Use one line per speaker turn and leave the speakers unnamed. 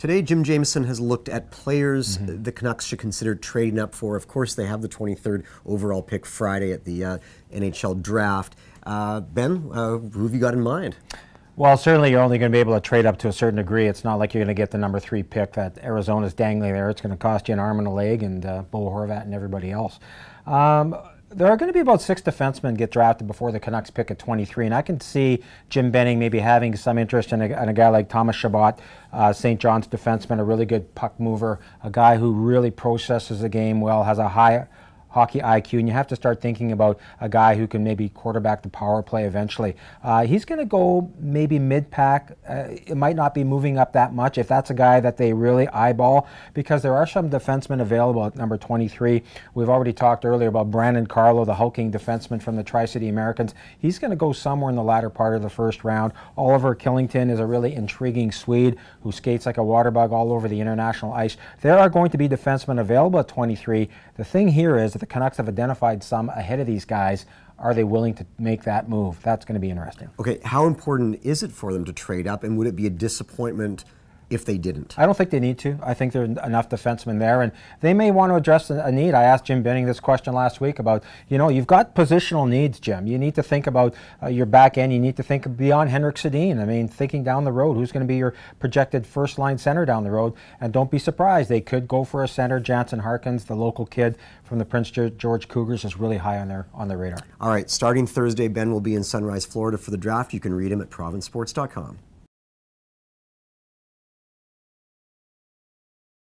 Today, Jim Jameson has looked at players the Canucks should consider trading up for. Of course, they have the 23rd overall pick Friday at the NHL Draft. Ben, who have you got in mind?
Well, certainly you're only going to be able to trade up to a certain degree. It's not like you're going to get the number 3 pick that Arizona's dangling there. It's going to cost you an arm and a leg, and Bo Horvat and everybody else. There are going to be about 6 defensemen get drafted before the Canucks pick at 23, and I can see Jim Benning maybe having some interest in a guy like Thomas Chabot, St. John's defenseman, a really good puck mover, a guy who really processes the game well, has a high hockey IQ, and you have to start thinking about a guy who can maybe quarterback the power play eventually. He's going to go maybe mid-pack. It might not be moving up that much if that's a guy that they really eyeball, because there are some defensemen available at number 23. We've already talked earlier about Brandon Carlo, the hulking defenseman from the Tri-City Americans. He's going to go somewhere in the latter part of the first round. Oliver Killington is a really intriguing Swede who skates like a water bug all over the international ice. There are going to be defensemen available at 23. The thing here is that the Canucks have identified some ahead of these guys. Are they willing to make that move? That's going to be interesting.
Okay, how important is it for them to trade up, and would it be a disappointment if they didn't?
I don't think they need to. I think there are enough defensemen there, and they may want to address a need. I asked Jim Benning this question last week about, you've got positional needs, Jim. You need to think about your back end. You need to think beyond Henrik Sedin. I mean, thinking down the road, who's going to be your projected first-line center down the road? And don't be surprised, they could go for a center. Jansen Harkins, the local kid from the Prince George Cougars, is really high on their radar.
All right, starting Thursday, Ben will be in Sunrise, Florida for the draft. You can read him at provincesports.com.